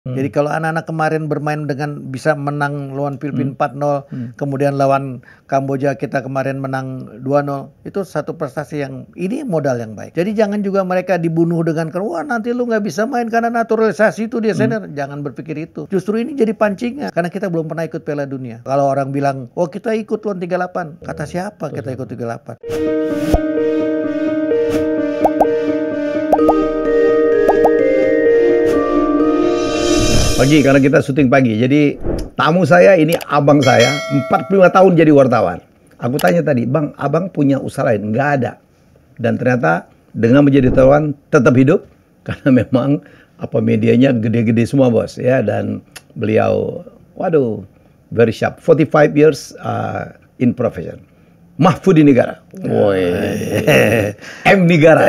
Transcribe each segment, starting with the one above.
Jadi kalau anak-anak kemarin bermain dengan bisa menang lawan Filipina 4-0, kemudian lawan Kamboja kita kemarin menang 2-0, itu satu prestasi yang ini modal yang baik. Jadi jangan juga mereka dibunuh dengan wah nanti lu nggak bisa main karena naturalisasi itu dia senior. Jangan berpikir itu. Justru ini jadi pancingan karena kita belum pernah ikut Piala Dunia. Kalau orang bilang, "Oh, kita ikut lawan 38." Kata siapa kita ikut 38? Pagi, karena kita syuting pagi. Jadi tamu saya ini abang saya, 45 tahun jadi wartawan. Aku tanya tadi, "Bang, abang punya usaha lain?" Nggak ada. Dan ternyata dengan menjadi wartawan tetap hidup karena memang medianya gede-gede semua, bos, ya. Dan beliau, waduh, very sharp. 45 years in profession. Mahfuddi Negara. Woi. M Negara.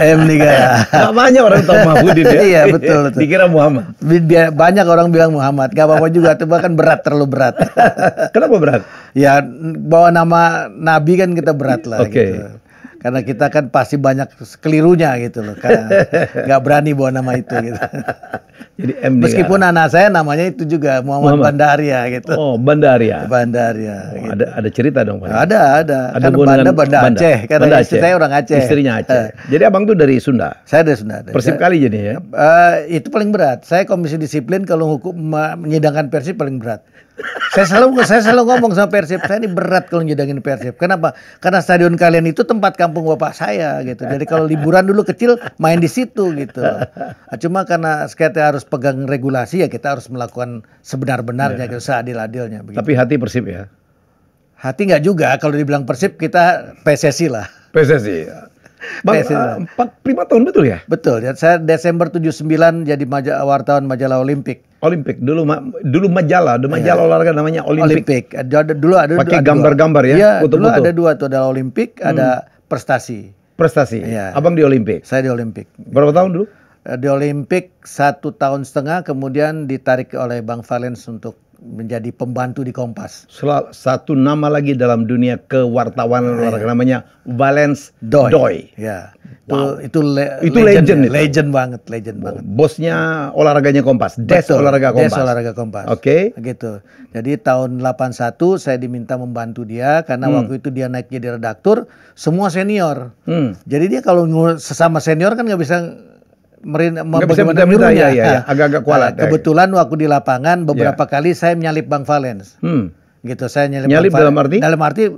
Gak banyak orang tahu Mahfuddi ya. Iya, betul. Dikira Muhammad. Banyak orang bilang Muhammad. Gak apa-apa juga, itu bahkan berat, terlalu berat. Kenapa berat? Ya, bawa nama Nabi kan kita berat lah. Gitu. Karena kita kan pasti banyak kelirunya gitu loh. Gak berani bawa nama itu gitu. Jadi M Negara. Meskipun anak saya namanya itu juga Muhammad Bandaria gitu. Oh, Bandaria. Bandaria. Oh, gitu. Ada cerita dong, Pak? Ada. Kan Banda Aceh. Karena istri saya orang Aceh. Istrinya Aceh. Jadi abang tuh dari Sunda? Saya dari Sunda. Persib kali jadi ya? Itu paling berat. Saya komisi disiplin kalau hukum menyidangkan Persib paling berat. Saya selalu ngomong sama Persib, saya ini berat kalau nyidangin Persib. Kenapa? Karena stadion kalian itu tempat kampung bapak saya gitu. Jadi kalau liburan dulu kecil main di situ gitu. Cuma karena kita harus pegang regulasi ya kita harus melakukan sebenar-benarnya gitu, seadil-adilnya. Begitu. Tapi hati Persib ya? Hati nggak juga. Kalau dibilang Persib kita PSSI lah. PSSI. Bang, 45 tahun betul ya? Betul. Saya Desember 79 jadi wartawan majalah Olimpik. Olimpik dulu majalah olahraga namanya Olimpik. Dulu ada pakai gambar-gambar ya? Iya, dulu ada dua tuh, ada Olimpik, ada Prestasi. Ya. Abang di Olimpik? Saya di Olimpik. Berapa tahun dulu? Di Olimpik 1,5 tahun, kemudian ditarik oleh Bang Valens untuk menjadi pembantu di Kompas. Satu nama lagi dalam dunia kewartawanan olahraga namanya Valens Doi. Ya. Wow. Itu legend. Legend banget. Bosnya olahraganya Kompas. Des olahraga Kompas. Oke. Gitu. Jadi tahun 81 saya diminta membantu dia karena waktu itu dia naik jadi redaktur, semua senior. Jadi dia kalau sesama senior kan nggak bisa minta ya, agak-agak kualat. Kebetulan waktu di lapangan beberapa kali saya menyalip Bang Valens. Gitu, saya nyalip dalam arti? Dalam arti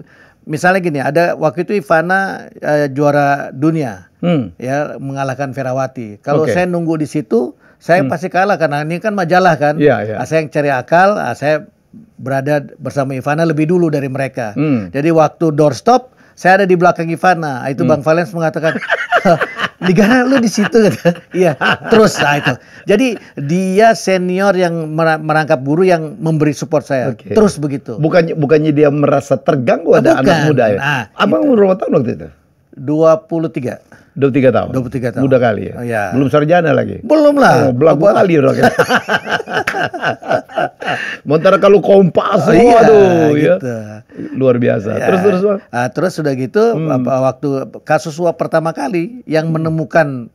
misalnya gini, ada waktu itu Ivana juara dunia. Ya, mengalahkan Ferawati. Kalau saya nunggu di situ, saya pasti kalah karena ini kan majalah kan. Saya yang cari akal, saya berada bersama Ivana lebih dulu dari mereka. Jadi waktu doorstop saya ada di belakang Ivana. Itu Bang Valens mengatakan, "Negara lu di situ," gitu. Iya, terus itu. Jadi dia senior yang merangkap guru yang memberi support saya. Terus begitu. Bukannya dia merasa terganggu ada anak muda ya? Nah, abang umur berapa tahun waktu itu? 23 tahun. Muda kali ya. Ya. Belum sarjana lagi. Belum lah. Belagu kali udah. Sementara kalau Kompas, waduh, gitu. Ya. Luar biasa. Ya. Terus Bang. Terus sudah gitu waktu kasus suap pertama kali yang menemukan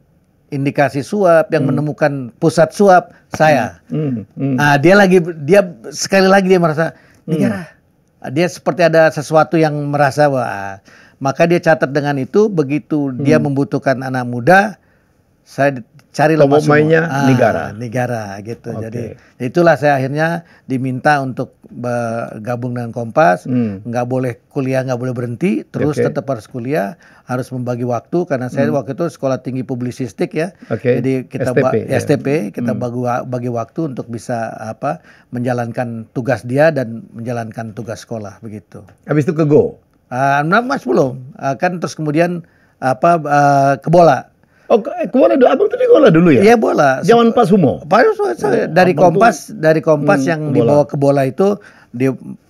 indikasi suap, yang menemukan pusat suap saya. Dia sekali lagi dia merasa negara. Dia seperti ada sesuatu yang merasa maka dia catat dengan itu, begitu dia membutuhkan anak muda, saya cari lepas mainnya negara gitu. Jadi itulah saya akhirnya diminta untuk gabung dengan Kompas, nggak boleh kuliah, nggak boleh berhenti, terus tetap harus kuliah, harus membagi waktu karena saya waktu itu sekolah tinggi publisistik ya. Jadi kita STP, kita bagi waktu untuk bisa menjalankan tugas dia dan menjalankan tugas sekolah begitu. Habis itu ke Go. Mas belum, kan terus kemudian ke bola. Oh, ke bola dulu, abang tuh di bola dulu ya? Iya, bola. Zaman Pak Sumo. Dari Kompas yang dibawa ke bola itu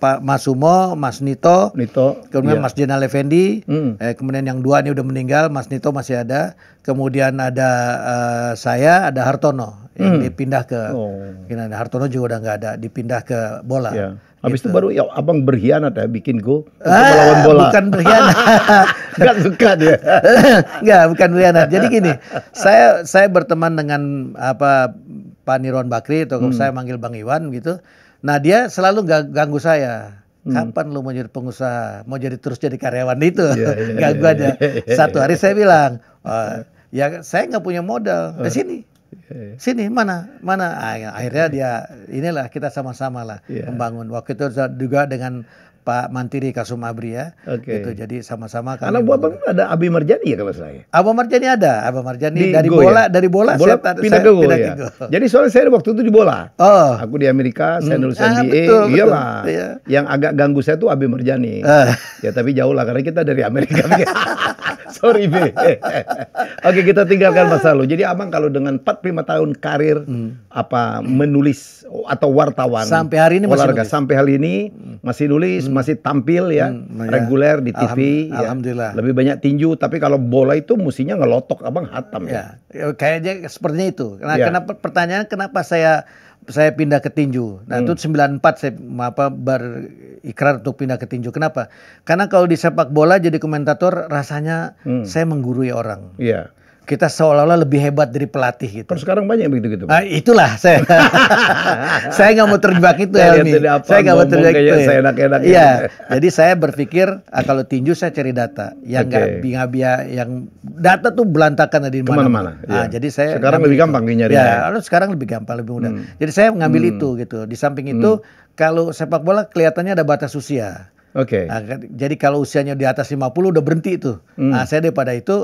Mas Sumo, Mas Nito, kemudian Mas Jenal Effendi, kemudian yang dua ini udah meninggal, Mas Nito masih ada, kemudian ada saya, ada Hartono yang dipindah ke, Hartono juga udah nggak ada, dipindah ke bola. Yeah. Habis itu baru ya abang berkhianat ya bikin Go untuk melawan bola. Bukan berkhianat. Gak suka dia. Enggak, bukan berkhianat. Jadi gini, saya berteman dengan Pak Nirwan Bakri atau saya manggil Bang Iwan gitu. Nah dia selalu ganggu saya. Kapan lu mau jadi pengusaha? Mau jadi terus jadi karyawan itu? Ganggu aja. Satu hari saya bilang, ya saya nggak punya modal. Sini mana? Akhirnya dia inilah kita sama-sama lah membangun. Waktu itu juga dengan Pak Mantiri Kasum Abri ya, gitu. Jadi sama-sama. Karena Abang ada Abi Marjani ya kalau saya. Abang Marjani ada, Abang Marjani dari bola, dari bola saya pindah ke Go. Jadi soalnya saya waktu itu di bola. Aku di Amerika, saya nulis NBA, iyalah. Yang agak ganggu saya tuh Abi Marjani. Ya tapi jauh lah karena kita dari Amerika. Sorry Be. Oke, kita tinggalkan masa lalu. Jadi Abang kalau dengan 45 tahun karir menulis atau wartawan sampai hari ini masih nulis. Sampai hari ini masih nulis, masih tampil ya, reguler di TV. Alhamdulillah. Lebih banyak tinju, tapi kalau bola itu musinya ngelotok, Abang hatam ya. Kayaknya sepertinya itu. Nah, kenapa pertanyaan kenapa saya pindah ke tinju. Nah, itu 94 saya berikrar untuk pindah ke tinju. Kenapa? Karena kalau di sepak bola jadi komentator rasanya saya menggurui orang. Iya. Kita seolah-olah lebih hebat dari pelatih gitu. Kalau sekarang banyak begitu. Nah, itulah saya. Saya nggak mau terjebak itu, Helmi. Saya nggak mau terjebak itu. Enak-enak. Iya. Jadi saya berpikir kalau tinju saya cari data yang nggak yang data tuh belantakan di mana-mana. Nah, jadi saya sekarang lebih gampang nyari. Ya, sekarang lebih gampang, lebih mudah. Jadi saya mengambil itu gitu. Di samping itu kalau sepak bola kelihatannya ada batas usia. Nah, jadi kalau usianya di atas 50 udah berhenti itu. Nah, saya daripada itu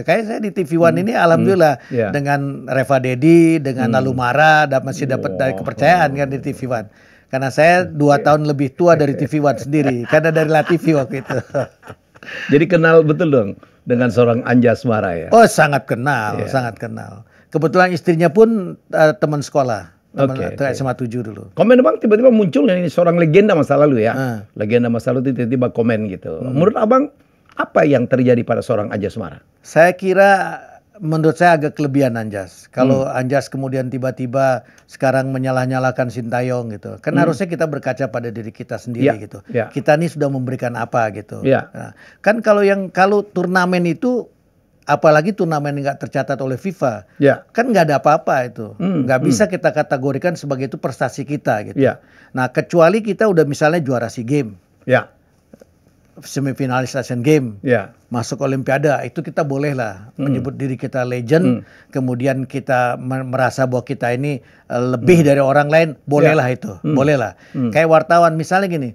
kayak saya di TV One ini alhamdulillah dengan Reva Dedi, dengan Nalumara masih dapat dari kepercayaan kan di TV One. Karena saya 2 tahun lebih tua dari TV One sendiri karena dari LaTV waktu itu. Jadi kenal betul dong dengan seorang Anjasmara ya. Oh, sangat kenal, sangat kenal. Kebetulan istrinya pun teman sekolah. SMA 7 dulu. Komen Abang tiba-tiba muncul ini seorang legenda masa lalu ya. Legenda masa lalu tiba-tiba komen gitu. Menurut Abang apa yang terjadi pada seorang Anjasmara? Saya kira menurut saya agak kelebihan Anjas. Kalau Anjas kemudian tiba-tiba sekarang menyalah-nyalahkan Sintayong gitu. Kan harusnya kita berkaca pada diri kita sendiri gitu. Kita ini sudah memberikan apa gitu. Nah, kan kalau turnamen itu apalagi turnamen nggak tercatat oleh FIFA, kan nggak ada apa-apa itu, nggak bisa kita kategorikan sebagai itu prestasi kita gitu. Nah kecuali kita udah misalnya juara SEA Games, semifinalis Asian Games, masuk Olimpiade, itu kita boleh lah menyebut diri kita legend, kemudian kita merasa bahwa kita ini lebih dari orang lain, bolehlah itu, bolehlah. Kayak wartawan misalnya gini.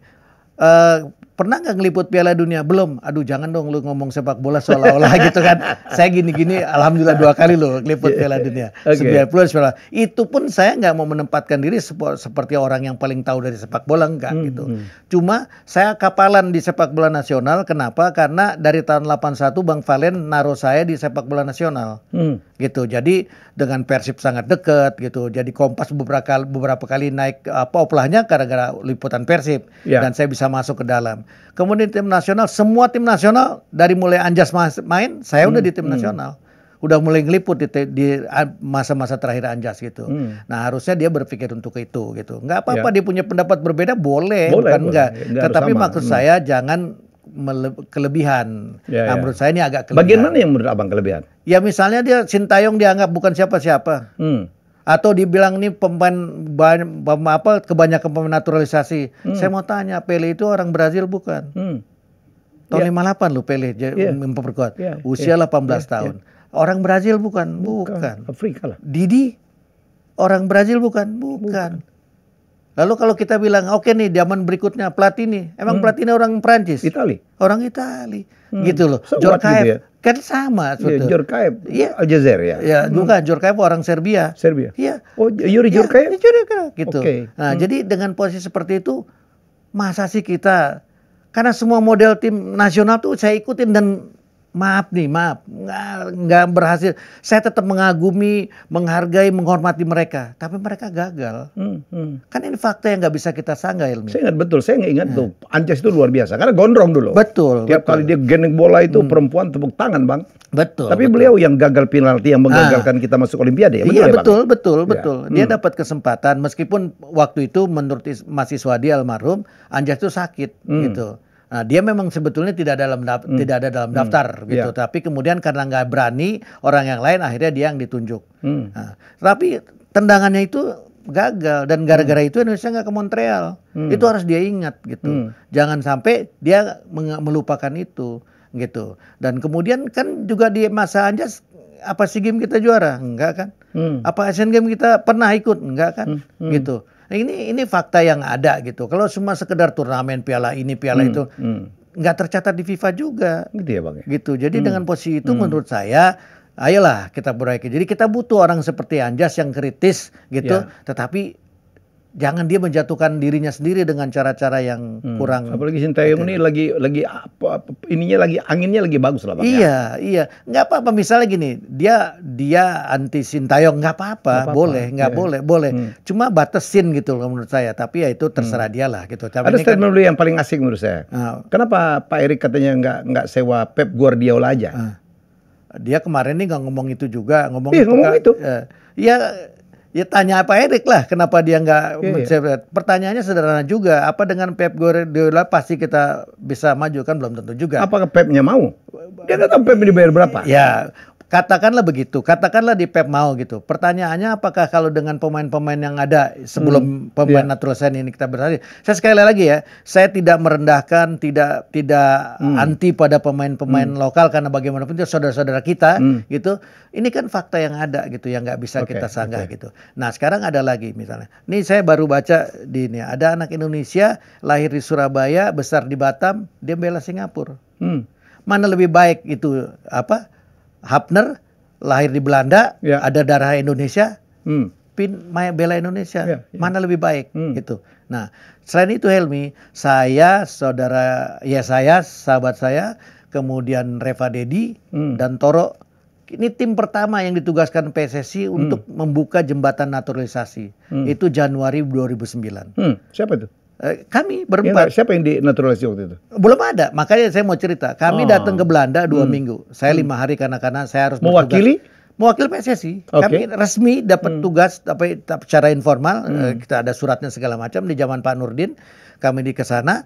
Pernah nggak ngeliput Piala Dunia? Belum. Aduh jangan dong lu ngomong sepak bola seolah-olah gitu kan. Saya gini-gini alhamdulillah 2 kali loh ngeliput Piala Dunia. 90 itu pun saya nggak mau menempatkan diri seperti orang yang paling tahu dari sepak bola, enggak gitu. Cuma saya kapalan di sepak bola nasional. Kenapa? Karena dari tahun 81 Bang Valen naruh saya di sepak bola nasional. Gitu. Jadi dengan Persib sangat dekat gitu. Jadi Kompas beberapa kali naik oplahnya gara-gara liputan Persib dan saya bisa masuk ke dalam. Kemudian tim nasional, semua tim nasional dari mulai Anjas main, saya udah di tim nasional. Udah mulai ngeliput di masa-masa terakhir Anjas gitu. Nah, harusnya dia berpikir untuk itu gitu. Nggak apa-apa dia punya pendapat berbeda, boleh bukan enggak. Tetapi maksud saya jangan kelebihan. Nah, menurut saya ini agak kelebihan. Bagian mana yang menurut Abang kelebihan? Ya misalnya dia Sintayong dianggap bukan siapa-siapa. Atau dibilang ini kebanyakan pemain naturalisasi. Saya mau tanya, Pele itu orang Brazil bukan? Tahun 58 loh Pele memperkuat. Usia 18 tahun. Orang Brazil bukan? Bukan. Afrika lah. Didi orang Brazil bukan? Bukan. Lalu kalau kita bilang, oke nih zaman berikutnya Platini. Emang Platini orang Prancis? Itali. Orang Itali. Gitu loh. Djorkaeff gitu ya? Kan sama. Djorkaeff, Aljazair ya? Ya, bukan. Djorkaeff orang Serbia. Iya. Oh, Yuri Djorkaeff? Gitu. Nah, jadi dengan posisi seperti itu, masa sih kita, karena semua model tim nasional tuh saya ikutin dan maaf, nggak berhasil. Saya tetap mengagumi, menghargai, menghormati mereka, tapi mereka gagal. Kan ini fakta yang nggak bisa kita sanggah, Ilmi. Saya ingat betul, saya ingat tuh Anjas itu luar biasa, karena gondrong dulu. Betul. Tiap kali dia gendeng bola itu perempuan tepuk tangan, Bang. Betul. Tapi beliau yang gagal penalti yang menggagalkan kita masuk Olimpiade. Iya betul. Dia dapat kesempatan meskipun waktu itu menurut Mas Iswadi almarhum Anjas itu sakit gitu. Nah, dia memang sebetulnya tidak ada dalam daftar tapi kemudian karena nggak berani orang yang lain akhirnya dia yang ditunjuk. Nah, tapi tendangannya itu gagal dan gara-gara itu Indonesia nggak ke Montreal. Itu harus dia ingat gitu. Jangan sampai dia melupakan itu gitu. Dan kemudian kan juga di masa Anjas apa SEA Games kita juara? Enggak kan? Apa Asian Games kita pernah ikut? Enggak kan? Gitu. Nah, ini fakta yang ada gitu. Kalau cuma sekedar turnamen piala ini piala itu nggak tercatat di FIFA juga. Gitu ya Bang. Gitu. Jadi dengan posisi itu menurut saya ayolah kita perbaiki. Jadi kita butuh orang seperti Anjas yang kritis gitu, tetapi jangan dia menjatuhkan dirinya sendiri dengan cara-cara yang kurang. Apalagi Sintayong ini lagi ininya lagi anginnya lagi bagus lah Bang. Iya. Nggak apa-apa misalnya gini, dia anti Sintayong nggak apa-apa, boleh. Cuma batasin gitu loh menurut saya. Tapi ya itu terserah dia lah gitu. Tapi ada statement dulu yang paling asik menurut saya. Kenapa Pak Erik katanya nggak sewa Pep Guardiola aja? Dia kemarin nih nggak ngomong itu juga, ngomong itu. Ya tanya Pak Erik lah, kenapa dia nggak? Pertanyaannya sederhana juga. Apa dengan Pep Guardiola pasti kita bisa maju kan belum tentu juga. Apakah Pepnya mau? Dia nggak tahu Pep dibayar berapa. Ya. Katakanlah begitu, katakanlah di Pep mau gitu. Pertanyaannya apakah kalau dengan pemain-pemain yang ada sebelum pemain naturalisasi ini kita berhasil. Saya sekali lagi ya, saya tidak merendahkan, tidak anti pada pemain-pemain lokal karena bagaimanapun itu saudara-saudara kita gitu. Ini kan fakta yang ada gitu yang nggak bisa kita sanggah gitu. Nah sekarang ada lagi misalnya. Ini saya baru baca di ini ada anak Indonesia lahir di Surabaya, besar di Batam, dia bela Singapura. Mana lebih baik itu apa? Hapner lahir di Belanda, ada darah Indonesia, bela Indonesia, mana lebih baik gitu. Nah, selain itu Helmi, saya sahabat saya, kemudian Reva Dedi dan Toro, ini tim pertama yang ditugaskan PSSI untuk membuka jembatan naturalisasi. Itu Januari 2009. Siapa itu? Kami berempat. Siapa yang dinaturalisasi waktu itu? Belum ada, makanya saya mau cerita. Kami datang ke Belanda 2 minggu. Saya 5 hari karena saya harus mewakili PSSI. Kami resmi dapat tugas secara informal. Kita ada suratnya segala macam di zaman Pak Nurdin. Kami di kesana,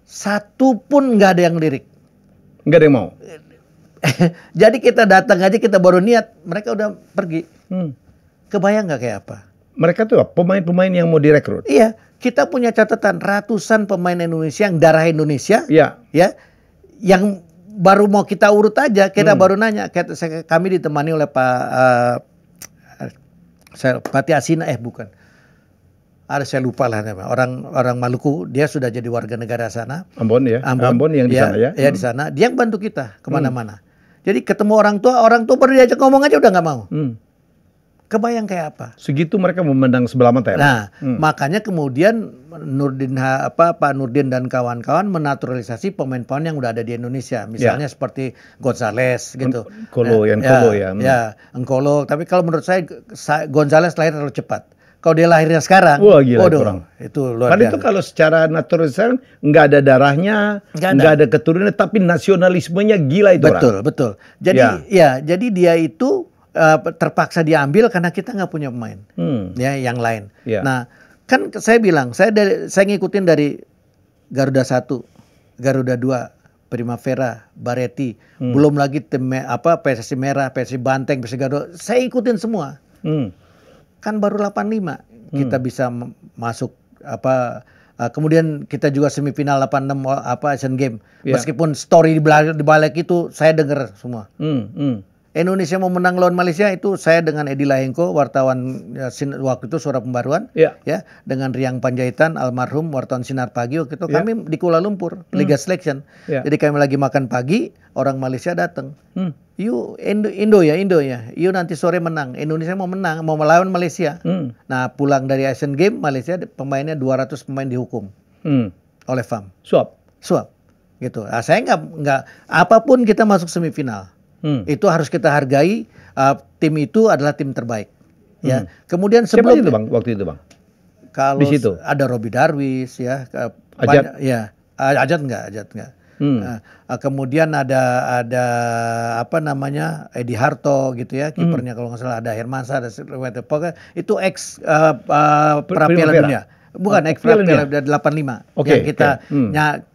satu pun nggak ada yang lirik. Nggak ada yang mau. Jadi kita datang aja kita baru niat, mereka udah pergi. Kebayang nggak kayak apa? Mereka tuh pemain-pemain yang mau direkrut. Iya. Kita punya catatan ratusan pemain Indonesia yang darah Indonesia, ya, yang baru mau kita urut aja, kita baru nanya. Kami ditemani oleh Pak Pati Asina, bukan, saya lupa lah orang Maluku, dia sudah jadi warga negara sana. Ambon yang di sana ya. Ya di sana, dia yang bantu kita kemana-mana. Jadi ketemu orang tua baru diajak ngomong aja udah nggak mau. Kebayang kayak apa? Segitu mereka memandang sebelah mata ya. Nah, makanya kemudian Pak Nurdin dan kawan-kawan menaturalisasi pemain-pemain yang udah ada di Indonesia. Misalnya seperti Gonzales gitu. Engkolo ya. Ya, Engkolo. Tapi kalau menurut saya Gonzales lahir terlalu cepat. Kalau dia lahirnya sekarang, wah gila kurang. Itu luar biasa. Kan itu kalau secara naturalisasi nggak ada darahnya, nggak ada keturunan, tapi nasionalismenya gila itu orang. Betul. Jadi jadi dia itu terpaksa diambil karena kita nggak punya pemain yang lain. Nah kan saya bilang saya ngikutin dari Garuda 1, Garuda 2, Primavera, Bareti, belum lagi tim PSSI Merah, PSSI Banteng, PSSI Garuda, saya ikutin semua. Kan baru 85 kita bisa masuk kemudian kita juga semifinal 86 Asian Games. Meskipun story di balik itu saya dengar semua. Indonesia mau menang lawan Malaysia itu saya dengan Edi Lahengko wartawan waktu itu Suara Pembaruan dengan Riang Panjaitan almarhum wartawan Sinar Pagi waktu itu kami di Kuala Lumpur Liga Selection. Jadi kami lagi makan pagi orang Malaysia datang. Indo ya. You nanti sore menang. Indonesia mau melawan Malaysia. Nah, pulang dari Asian Games Malaysia pemainnya 200 pemain dihukum oleh FAM. Suap. Gitu. Nah, saya nggak apapun kita masuk semifinal. Itu harus kita hargai. Tim itu adalah tim terbaik. Ya. Kemudian sebelum siapa itu Bang waktu itu Bang? Kalau di situ ada Robi Darwis ya. Ajat Ajat enggak. Kemudian ada Edi Harto gitu ya kipernya kalau nggak salah ada Hermansyah ada pokoknya itu ex pra Piala Dunia Bukan, Piala 85. Yang kita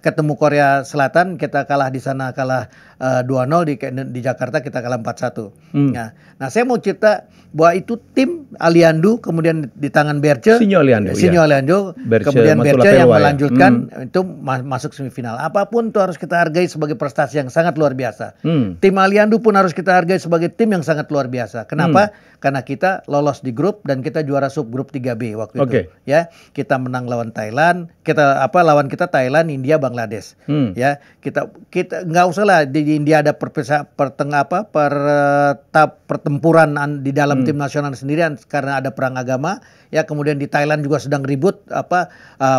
ketemu Korea Selatan, kita kalah di sana, kalah 2-0, di Jakarta kita kalah 4-1. Nah, saya mau cerita bahwa itu tim Aliando, kemudian di tangan Berce, Sinyo Aliando, kemudian Berce yang melanjutkan itu masuk semifinal. Apapun itu harus kita hargai sebagai prestasi yang sangat luar biasa. Tim Aliando pun harus kita hargai sebagai tim yang sangat luar biasa. Kenapa? Karena kita lolos di grup dan kita juara subgrup 3B waktu itu. Ya, kita menang lawan Thailand, lawan kita Thailand, India, Bangladesh. Ya, kita nggak usah lah di India ada pertempuran di dalam tim nasional sendirian karena ada perang agama. Ya, kemudian di Thailand juga sedang ribut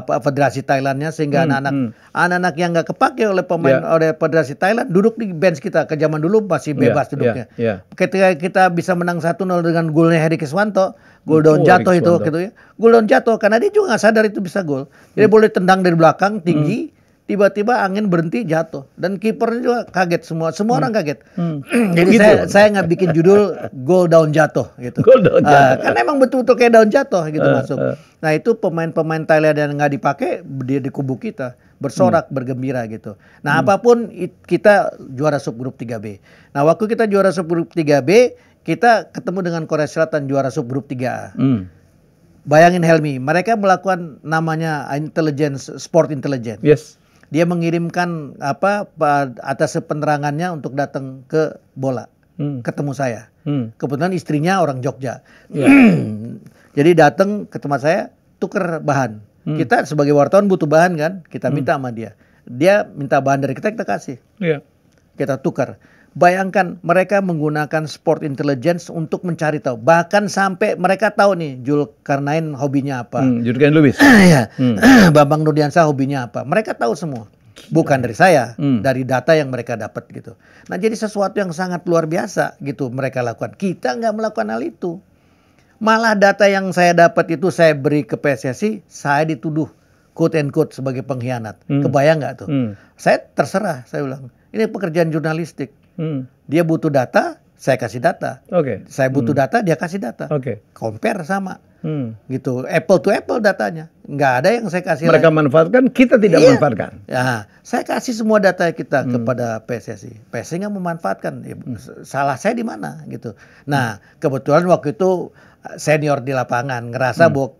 federasi Thailandnya, sehingga anak-anak yang nggak kepake oleh pemain oleh federasi Thailand duduk di bench kita. Ke zaman dulu masih bebas duduknya. Ketika kita bisa menang 1-0 dengan golnya Heri Kiswanto, gol daun jatuh itu gitu ya. Gol daun jatuh karena dia juga nggak sadar itu bisa gol. Jadi boleh tendang dari belakang tinggi, tiba-tiba angin berhenti, jatuh, dan kipernya juga kaget, semua orang kaget. Jadi gitu. saya nggak bikin judul gol daun jatuh gitu. Karena emang betul-betul kayak daun jatuh gitu masuk. Nah, itu pemain-pemain Thailand yang nggak dipakai dia di kubu kita bersorak, bergembira gitu. Nah, apapun kita juara subgrup 3B. Nah, waktu kita juara subgrup 3B, kita ketemu dengan Korea Selatan juara subgrup 3A. Bayangin Helmi, mereka melakukan namanya sport intelligence. Yes. Dia mengirimkan atas penerangannya untuk datang ke bola, ketemu saya. Kebetulan istrinya orang Jogja. Jadi datang ke tempat saya, tuker bahan. Kita sebagai wartawan butuh bahan kan, kita minta sama dia. Dia minta bahan dari kita kasih. Kita tukar. Bayangkan mereka menggunakan sport intelligence untuk mencari tahu. Bahkan sampai mereka tahu nih Zulkarnain hobinya apa. Jurgen Lubis. Bambang Nurdiansyah hobinya apa. Mereka tahu semua. Bukan dari saya, dari data yang mereka dapat gitu. Nah, jadi sesuatu yang sangat luar biasa gitu mereka lakukan. Kita nggak melakukan hal itu. Malah data yang saya dapat itu saya beri ke PSSI, saya dituduh quote and quote sebagai pengkhianat. Kebayang nggak tuh? Saya terserah, saya bilang. Ini pekerjaan jurnalistik. Dia butuh data, saya kasih data. Saya butuh data, dia kasih data. Compare sama. Gitu, apple to apple datanya. Nggak ada yang saya kasih. Mereka manfaatkan, kita tidak manfaatkan. Ya, saya kasih semua data kita kepada PSSI. PSSI nggak memanfaatkan. Ya, salah saya di mana gitu. Nah, kebetulan waktu itu senior di lapangan ngerasa bahwa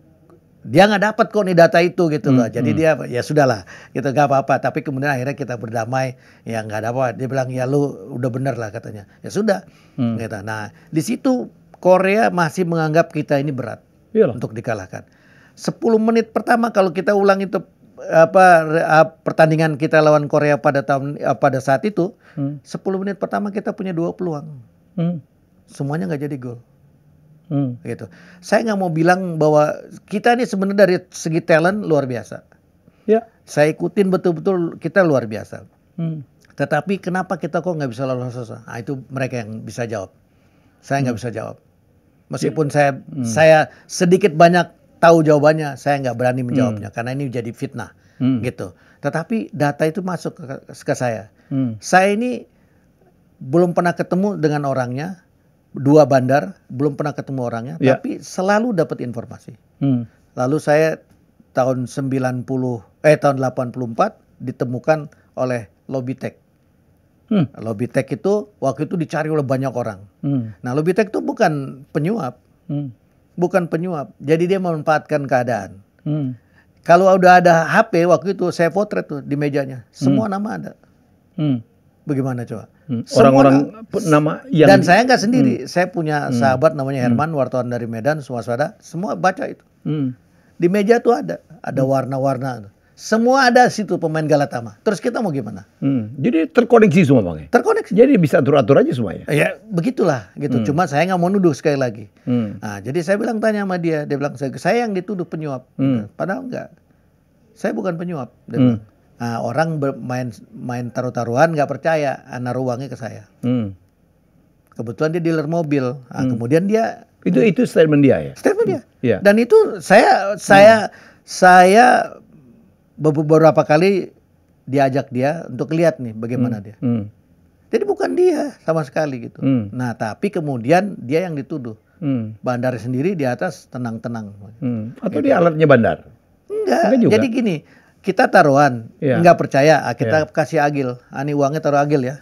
dia nggak dapat kok nih data itu gitu loh. Jadi dia ya sudahlah gitu, nggak apa-apa. Tapi kemudian akhirnya kita berdamai, ya nggak ada apa. Dia bilang ya lu udah bener lah katanya. Ya sudah. Gitu. Nah, di situ Korea masih menganggap kita ini berat untuk dikalahkan. 10 menit pertama kalau kita ulang itu pertandingan kita lawan Korea pada saat itu, 10 menit pertama kita punya 2 peluang. Semuanya nggak jadi gol. Gitu. Saya nggak mau bilang bahwa kita ini sebenarnya dari segi talent luar biasa. Saya ikutin betul-betul kita luar biasa. Tetapi kenapa kita kok nggak bisa lolos? Nah, itu mereka yang bisa jawab. Saya nggak bisa jawab. Meskipun saya sedikit banyak tahu jawabannya, saya nggak berani menjawabnya karena ini jadi fitnah. Gitu. Tetapi data itu masuk ke saya. Saya ini belum pernah ketemu dengan orangnya. 2 bandar, belum pernah ketemu orangnya, tapi selalu dapat informasi. Lalu saya tahun 84 ditemukan oleh Lobitech. Lobitech itu waktu itu dicari oleh banyak orang. Nah, Lobitech itu bukan penyuap. Bukan penyuap. Jadi dia memanfaatkan keadaan. Kalau udah ada HP waktu itu saya potret tuh di mejanya. Semua nama ada. Bagaimana coba? Orang-orang nama yang... Dan saya nggak sendiri. Saya punya sahabat namanya Herman, wartawan dari Medan, Swaspada. Semua baca itu. Di meja tuh ada warna-warna. Semua ada situ pemain Galatama. Terus kita mau gimana? Jadi terkoneksi semua Bang? Terkoneksi. Jadi bisa atur-atur aja semuanya? Ya begitulah gitu. Cuma saya nggak mau nuduh sekali lagi. Nah, jadi saya bilang tanya sama dia. Dia bilang saya yang dituduh penyuap. Padahal enggak. Saya bukan penyuap. Dia bilang. Nah, orang main taruh-taruhan nggak percaya, naruh uangnya ke saya. Kebetulan dia dealer mobil. Nah, kemudian dia itu statement dia ya. Statement dia. Dan itu saya beberapa kali diajak dia untuk lihat nih bagaimana dia. Jadi bukan dia sama sekali gitu. Nah, tapi kemudian dia yang dituduh. Bandar sendiri di atas tenang-tenang. Atau dia alatnya bandar? Enggak juga. Jadi gini, kita taruhan, nggak percaya, kita kasih Agil. Ini uangnya taruh Agil ya.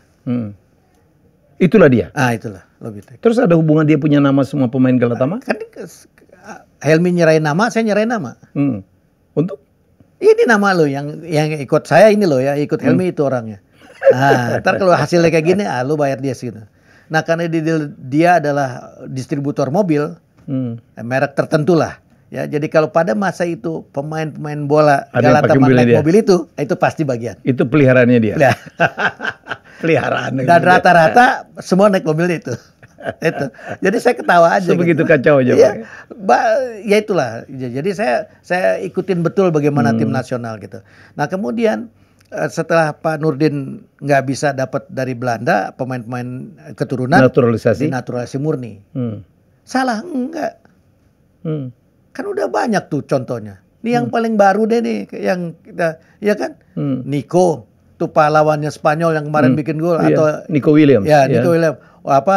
Itulah dia. Itulah. Terus ada hubungan dia punya nama semua pemain Galatama? Kan Helmi nyerahin nama, saya nyerahin nama. Untuk? Ini nama lo yang ikut saya ini lo ya, ikut Helmi itu orangnya. Ntar kalau hasilnya kayak gini, lo bayar dia segitu. Nah karena dia adalah distributor mobil, merek tertentu lah. Ya, jadi kalau pada masa itu pemain-pemain bola Galatama naik mobil itu pasti bagian. Itu peliharaannya dia. Peliharaan. Dan rata-rata semua naik mobil itu. Itu. Jadi saya ketawa aja. Sebegitu kacau aja. Ya itulah. Jadi saya ikutin betul bagaimana tim nasional gitu. Nah kemudian setelah Pak Nurdin nggak bisa dapat dari Belanda pemain-pemain keturunan, naturalisasi murni. Salah enggak? Kan udah banyak tuh contohnya. Ini yang paling baru deh nih, yang kita, ya kan? Nico, tuh pahlawannya Spanyol yang kemarin bikin gol, atau Nico Williams. Ya, Nico Williams.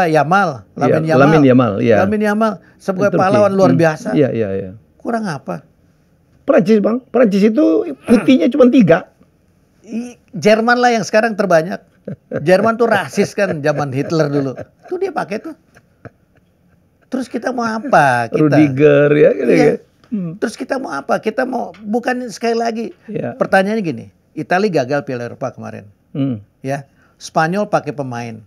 Yamal, Lamin Yamal, sebagai pahlawan luar biasa. Iya. Kurang apa? Prancis bang, Prancis itu putihnya cuma 3. Jerman lah yang sekarang terbanyak. Jerman tuh rasis kan, zaman Hitler dulu. Tuh dia pakai tuh. Terus kita mau apa? Rudiger ya. Terus kita mau apa? Kita mau, bukan sekali lagi. Pertanyaannya gini, Italia gagal Piala Eropa kemarin. Ya, Spanyol pakai pemain.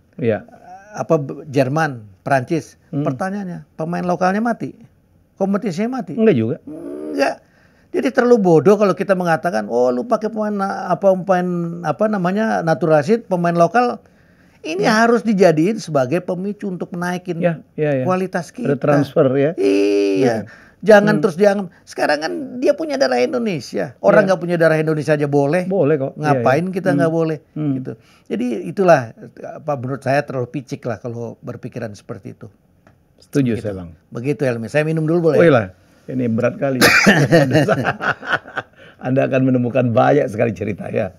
Jerman, Prancis. Pertanyaannya, pemain lokalnya mati, kompetisinya mati? Enggak juga. Enggak. Jadi terlalu bodoh kalau kita mengatakan, lu pakai pemain naturalisasi, pemain lokal. Ini harus dijadiin sebagai pemicu untuk menaikin kualitas kita. Ada transfer ya. Iya. Jangan terus dianggap. Sekarang kan dia punya darah Indonesia. Orang nggak punya darah Indonesia aja boleh. Boleh kok. Ngapain kita nggak boleh? Gitu. Jadi itulah, menurut saya terlalu picik lah kalau berpikiran seperti itu. Setuju saya bang. Begitu Helmi. Saya minum dulu boleh? Oh iya, ini berat kali. Anda akan menemukan banyak sekali cerita ya.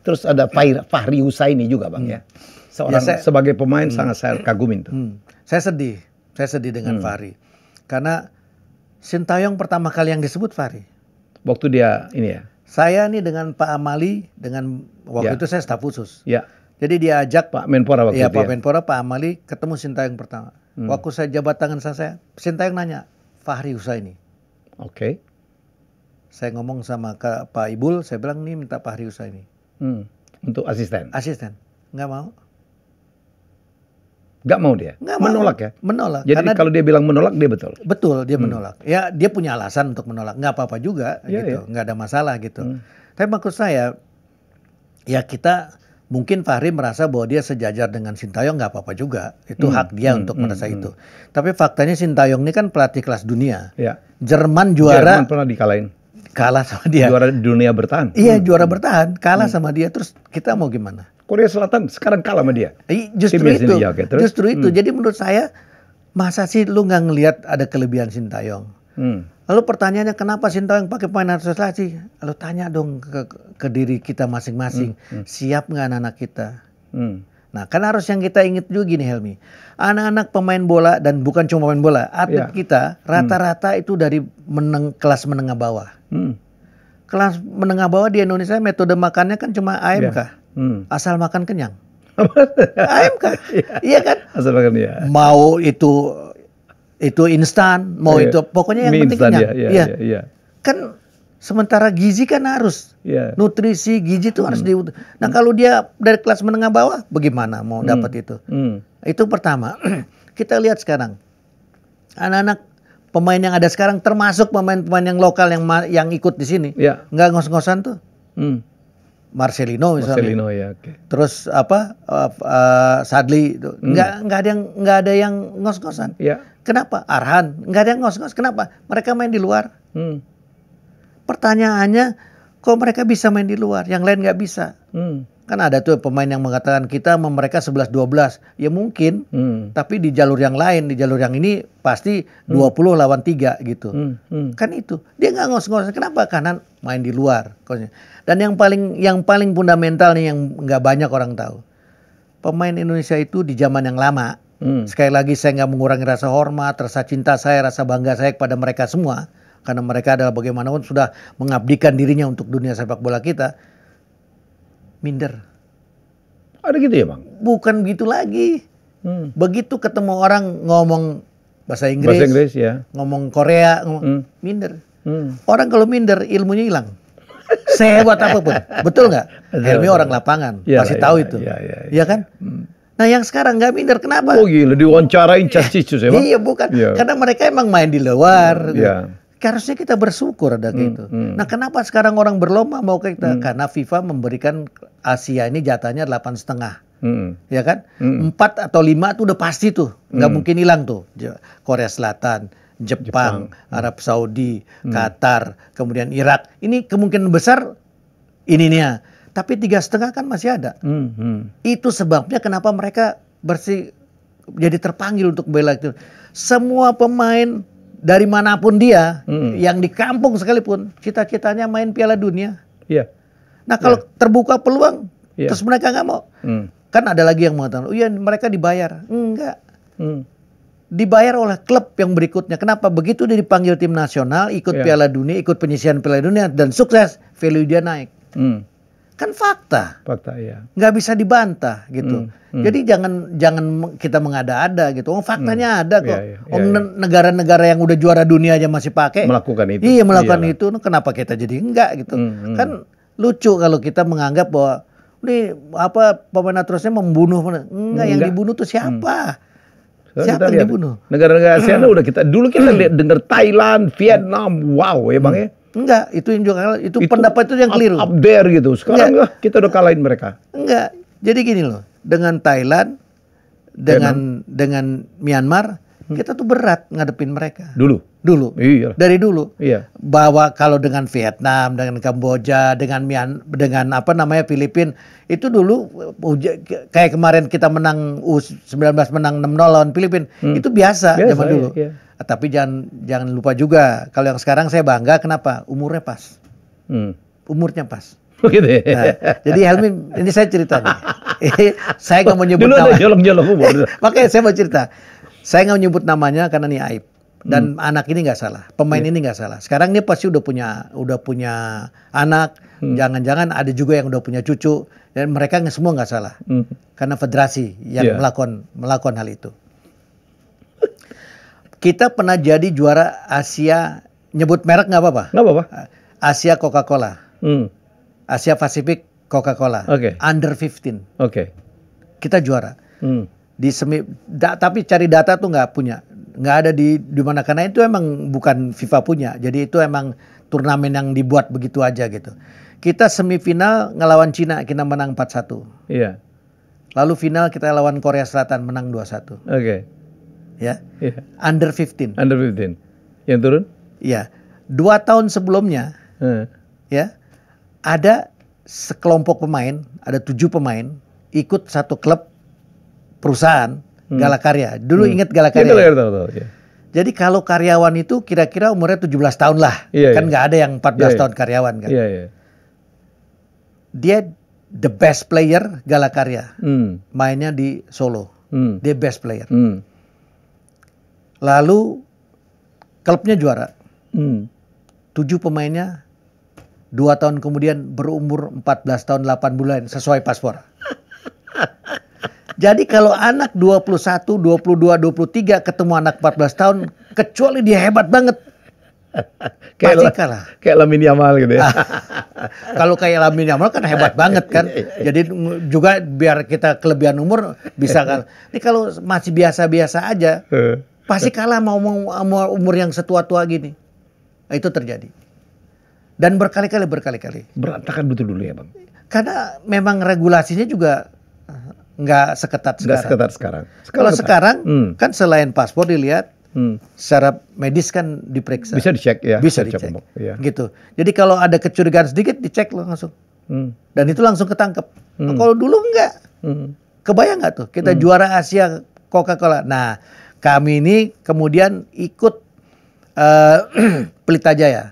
Terus ada Fahri Husaini juga bang ya. Sebagai pemain sangat saya kagumin tuh. Saya sedih dengan Fahri. Karena Sintayong pertama kali yang disebut Fahri. Waktu dia ini ya. Saya nih dengan Pak Amali, waktu itu saya staf khusus. Ya. Jadi dia ajak Pak Menpora waktu itu. Pak Menpora, Pak Amali ketemu Sintayong pertama. Waktu saya jabat tangan saya, Sintayong nanya, Fahri Husaini. Oke. Saya ngomong sama Pak Ibul, saya bilang nih minta Fahri Husaini. Untuk asisten? Asisten. Nggak mau. Nggak mau dia? Menolak ya? Menolak. Jadi karena kalau dia bilang menolak, dia betul? Betul, dia menolak. Ya dia punya alasan untuk menolak. Nggak apa-apa juga gitu. Nggak ada masalah gitu. Tapi maksud saya, ya kita mungkin Fahri merasa bahwa dia sejajar dengan Sintayong, nggak apa-apa juga. Itu hak dia untuk merasa itu. Tapi faktanya Sintayong ini kan pelatih kelas dunia. Jerman juara. Jerman pernah dikalahin. Kalah sama dia. Juara dunia bertahan. Iya, juara bertahan. Kalah sama dia. Terus kita mau gimana? Korea Selatan sekarang kalah sama dia. Justru itu. Jadi menurut saya, masa sih lu nggak ngelihat ada kelebihan Sintayong? Lalu pertanyaannya, kenapa Sintayong pakai pemain naturalisasi? Lalu tanya dong ke diri kita masing-masing. Siap nggak anak-anak kita? Nah, kan harus yang kita ingat juga gini Helmi. Anak-anak pemain bola, dan bukan cuma pemain bola, atlet kita rata-rata itu dari kelas menengah bawah. Kelas menengah bawah di Indonesia metode makannya kan cuma AMK. Asal makan kenyang. AMK. Iya kan? Asal makan ya. Mau itu instan, mau itu pokoknya yang penting kenyang. Iya. Kan sementara gizi kan harus. Nutrisi gizi itu harus Nah, kalau dia dari kelas menengah bawah bagaimana mau dapat itu? Itu pertama. Kita lihat sekarang. Anak-anak pemain yang ada sekarang, termasuk pemain-pemain yang lokal yang ikut di sini, nggak ngos-ngosan tuh. Marcelino misalnya. Marcelino ya. Okay. Terus Sadli itu nggak ada yang ngos-ngosan. Kenapa? Arhan nggak ada yang ngos-ngos. Kenapa? Mereka main di luar. Pertanyaannya, kok mereka bisa main di luar, yang lain nggak bisa? Kan ada tuh pemain yang mengatakan kita sama mereka 11-12. Ya mungkin, tapi di jalur yang lain, di jalur yang ini pasti 20 lawan 3 gitu. Kan itu. Dia nggak ngos-ngos. Kenapa? Karena main di luar. Dan yang paling fundamental nih yang nggak banyak orang tahu. Pemain Indonesia itu di zaman yang lama, sekali lagi saya nggak mengurangi rasa hormat, rasa cinta saya, rasa bangga saya kepada mereka semua. karena mereka adalah bagaimanapun sudah mengabdikan dirinya untuk dunia sepak bola kita, minder. Ada gitu ya, Bang? Bukan gitu lagi. Begitu ketemu orang ngomong bahasa Inggris, ya. ngomong Korea, minder. Orang kalau minder ilmunya hilang. Sehebat apapun, betul nggak? Helmi orang lapangan, pasti tahu itu, ya kan? Nah yang sekarang nggak minder, kenapa? Oh gila, diwawancarain cacitus ya, Bang? Iya bukan, karena mereka emang main di luar. Harusnya kita bersyukur ada kayak gitu. Nah kenapa sekarang orang berlomba mau kayak kita? Karena FIFA memberikan Asia ini jatahnya 8,5. Ya kan? 4 atau 5 tuh udah pasti tuh, nggak mungkin hilang tuh. Korea Selatan, Jepang, Arab Saudi, Qatar, kemudian Irak. Ini kemungkinan besar ininya. Tapi 3,5 kan masih ada. Itu sebabnya kenapa mereka jadi terpanggil untuk bela itu. Semua pemain dari manapun dia, yang di kampung sekalipun, cita-citanya main Piala Dunia. Nah kalau terbuka peluang, terus mereka nggak mau. Kan ada lagi yang mengatakan, oh iya mereka dibayar. Enggak. Dibayar oleh klub yang berikutnya. Kenapa? Begitu dia dipanggil tim nasional, ikut Piala Dunia, ikut penyisihan Piala Dunia, dan sukses, value dia naik. Kan fakta. Fakta, ya. Nggak bisa dibantah gitu. Jadi jangan kita mengada-ada gitu. Faktanya ada kok. Negara-negara yang udah juara dunia aja masih pakai. Melakukan itu. Iya, melakukan itu. Kenapa kita jadi enggak gitu? Kan lucu kalau kita menganggap bahwa ini pemain terusnya membunuh. Enggak, yang dibunuh tuh siapa? Siapa yang dibunuh? Negara-negara ASEAN udah dulu kita lihat dengar Thailand, Vietnam, wow ya Bang ya. Enggak, itu pendapat itu yang keliru. Up there gitu. Sekarang kita udah kalahin mereka. Enggak. Jadi gini loh, dengan Thailand, dengan Myanmar, kita tuh berat ngadepin mereka. Dulu. Iya. Dari dulu. Iya. Bahwa kalau dengan Vietnam, dengan Kamboja, dengan Filipina, itu dulu kayak kemarin kita menang U19 menang 6-0 lawan Filipina, itu biasa zaman dulu. Iya. Tapi jangan lupa juga, kalau yang sekarang saya bangga, kenapa? Umurnya pas. Umurnya pas. Gitu ya? Nah, jadi Helmi, ini saya cerita nih. Saya nggak mau nyebut nama. Dulu ada jolong-jolong umur. Makanya saya mau cerita. Saya nggak menyebut namanya karena ini aib. Dan anak ini nggak salah, pemain ini nggak salah. Sekarang dia pasti udah punya anak. Jangan-jangan ada juga yang udah punya cucu. Dan mereka semua nggak salah. Karena federasi yang melakukan hal itu. Kita pernah jadi juara Asia, nyebut merek nggak apa-apa? Nggak apa-apa. Asia Coca-Cola. Asia Pasifik Coca-Cola. Under 15. Kita juara. Tapi cari data tuh nggak ada di mana, karena itu emang bukan FIFA punya. Jadi itu emang turnamen yang dibuat begitu aja gitu. Kita semifinal ngelawan Cina, kita menang 4-1. Iya. Lalu final kita lawan Korea Selatan, menang 2-1. Ya. Under 15. Under 15. Yang turun? Iya. 2 tahun sebelumnya, ya, ada sekelompok pemain, ada 7 pemain ikut satu klub perusahaan, Galakarya. Dulu ingat Galakarya? Tahu. Ya. Jadi kalau karyawan itu kira-kira umurnya 17 tahun lah. Kan nggak ada yang 14 tahun karyawan kan. Dia the best player Galakarya. Mainnya di Solo. Dia best player. Lalu klubnya juara. 7 pemainnya 2 tahun kemudian berumur 14 tahun 8 bulan sesuai paspor. Jadi kalau anak 21, 22, 23 ketemu anak 14 tahun, kecuali dia hebat banget, pasti kalah. Kayak Lamine Yamal gitu ya. Kalau kayak Lamine Yamal kan hebat banget kan. Jadi juga biar kita kelebihan umur bisa kalah. Ini kalau masih biasa-biasa aja, pasti kalah mau umur yang setua-tua gini. Itu terjadi. Dan berkali-kali. Berantakan betul dulu ya Bang. Karena memang regulasinya juga nggak seketat sekarang. Kalau sekarang kan selain paspor dilihat, secara medis kan diperiksa. Bisa dicek ya. Bisa dicek. Ya. Gitu. Jadi kalau ada kecurigaan sedikit dicek langsung. Dan itu langsung ketangkep. Nah, kalau dulu enggak. Kebayang nggak tuh kita juara Asia Coca-Cola. Nah kami ini kemudian ikut Pelita Jaya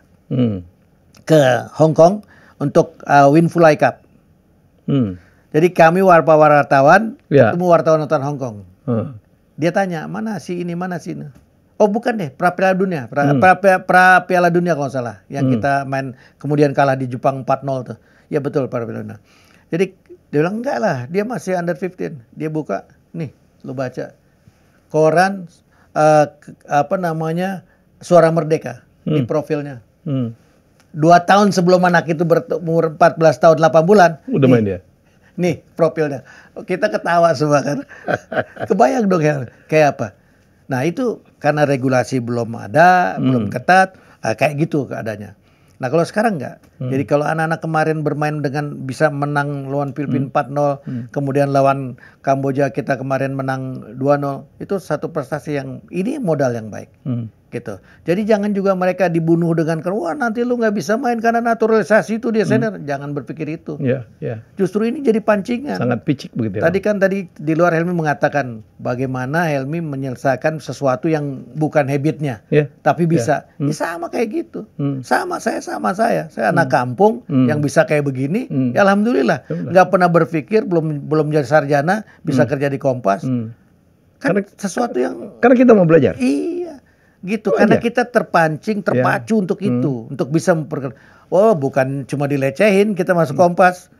ke Hong Kong untuk Win Fulai Cup. Jadi kami wartawan ketemu wartawan Hong Kong. Dia tanya, mana si ini, mana si ini. Oh bukan deh, pra Piala Dunia, pra Piala Dunia kalau nggak salah, yang kita main kemudian kalah di Jepang 4-0 tuh. Ya betul, pra Piala Dunia. Jadi dia bilang enggak lah, dia masih under 15. Dia buka, nih, lu baca koran Suara Merdeka di profilnya. 2 tahun sebelum anak itu berumur 14 tahun 8 bulan. Udah main dia. Nih profilnya. Kita ketawa semua kan. Kebayang dong ya, kayak apa. Nah itu karena regulasi belum ada, belum ketat, kayak gitu keadaannya. Nah kalau sekarang enggak. Jadi kalau anak-anak kemarin bermain dengan bisa menang lawan Filipina 4-0, kemudian lawan Kamboja kita kemarin menang 2-0, itu satu prestasi yang ini modal yang baik. Gitu. Jadi jangan juga mereka dibunuh dengan wah nanti lu nggak bisa main karena naturalisasi itu dia senior. Jangan berpikir itu. Justru ini jadi pancingan. Sangat picik begitu. Tadi di luar Helmi mengatakan bagaimana Helmi menyelesaikan sesuatu yang bukan habitnya, tapi bisa. Ya sama kayak gitu. Sama saya. Saya anak kampung yang bisa kayak begini. Ya alhamdulillah. Nggak pernah berpikir belum jadi sarjana bisa kerja di Kompas. Kan sesuatu yang karena kita mau belajar. Iya. Gitu, karena kita terpacu untuk itu, untuk bisa bukan cuma dilecehin kita masuk Kompas,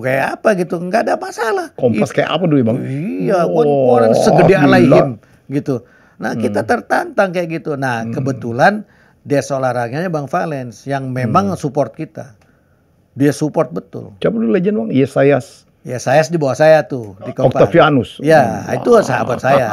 kayak apa gitu, nggak ada masalah. Kompas kayak apa dulu Bang? Iya, orang segede Alaihim gitu. Nah kita tertantang kayak gitu. Nah kebetulan Des olahraganya Bang Valens yang memang support kita, dia support betul. Siapa dulu legend Bang? Yesayas. Ya saya di bawah saya tuh di Kompas. Octavianus. Ya, itu sahabat saya.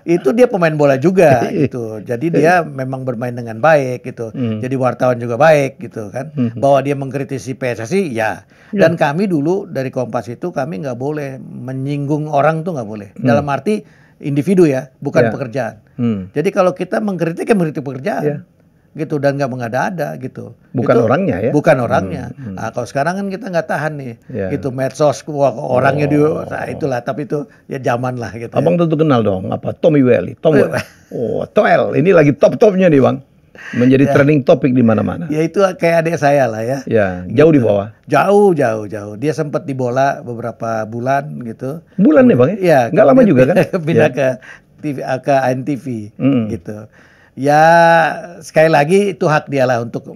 itu dia pemain bola juga gitu. Jadi dia memang bermain dengan baik gitu. Jadi wartawan juga baik gitu kan. Bahwa dia mengkritisi PSSI ya. Dan kami dulu dari Kompas itu kami nggak boleh menyinggung orang tuh nggak boleh. Dalam arti individu ya, bukan pekerjaan. Jadi kalau kita mengkritik pekerjaan. Gitu dan nggak mengada-ada gitu. Bukan itu, orangnya ya? Bukan orangnya. Nah, kalau sekarang kan kita nggak tahan nih. Gitu medsos orangnya dia itulah, tapi itu ya zaman lah gitu. Abang tentu kenal dong apa Tommy Welly. Toel. Ini lagi top-topnya nih Bang. Menjadi trending topik di mana-mana. Ya itu kayak adik saya lah ya. Ya, jauh di bawah. Jauh. Dia sempat di bola beberapa bulan gitu. Bulan nih Bang ya? Iya. Nggak lama juga kan? Pindah ke TV, ke ANTV gitu. Ya sekali lagi itu hak dia lah untuk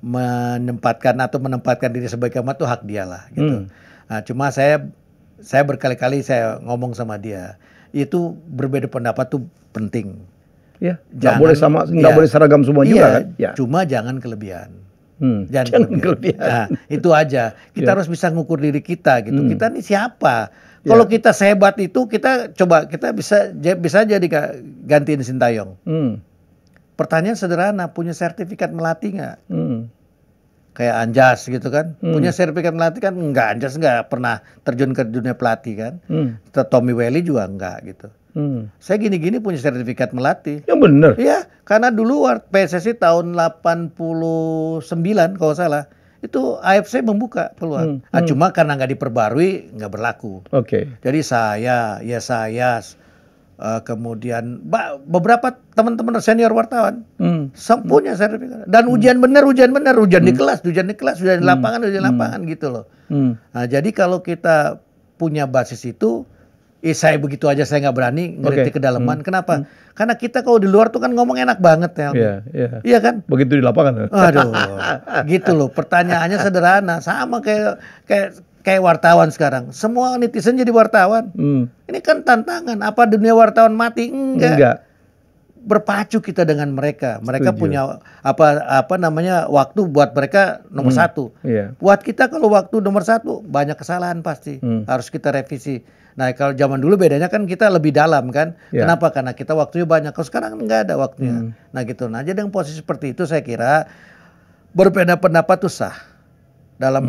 menempatkan diri sebagai kemat itu hak dia lah gitu. Nah, cuma saya berkali-kali saya ngomong sama dia itu berbeda pendapat tuh penting. Ya, nggak boleh seragam semua juga kan? Ya. Cuma jangan kelebihan. Jangan kelebihan. Nah, itu aja. Kita harus bisa ngukur diri kita gitu. Kita nih siapa? Kalau kita sehebat itu kita bisa jadi gantiin Sintayong. Pertanyaan sederhana, punya sertifikat melatih nggak? Kayak Anjas gitu kan, punya sertifikat melatih kan? Enggak, Anjas nggak pernah terjun ke dunia pelatih kan. Tommy Welly juga enggak gitu. Saya gini-gini punya sertifikat melatih. Ya bener. Iya, karena dulu PSSI tahun 89 kalau salah. Itu AFC membuka peluang. Cuma karena nggak diperbarui nggak berlaku. Jadi saya kemudian beberapa teman-teman senior wartawan punya sertifikat dan ujian benar, ujian di kelas, ujian di lapangan, gitu loh. Nah jadi kalau kita punya basis itu, saya begitu aja saya nggak berani ngerti kedalaman. Kenapa? Karena kita kalau di luar tuh kan ngomong enak banget ya. Iya kan? Begitu di lapangan. Aduh, gitu loh. Pertanyaannya sederhana, sama kayak wartawan sekarang. Semua netizen jadi wartawan. Ini kan tantangan. Apa dunia wartawan mati? Enggak. Berpacu kita dengan mereka. Mereka punya waktu buat mereka nomor satu. Buat kita kalau waktu nomor satu banyak kesalahan pasti. Harus kita revisi. Nah kalau zaman dulu bedanya kan kita lebih dalam kan. Kenapa? Karena kita waktunya banyak. Kalau sekarang nggak ada waktunya. Nah gitu. Nah jadi yang posisi seperti itu saya kira berbeda pendapat itu sah. Dalam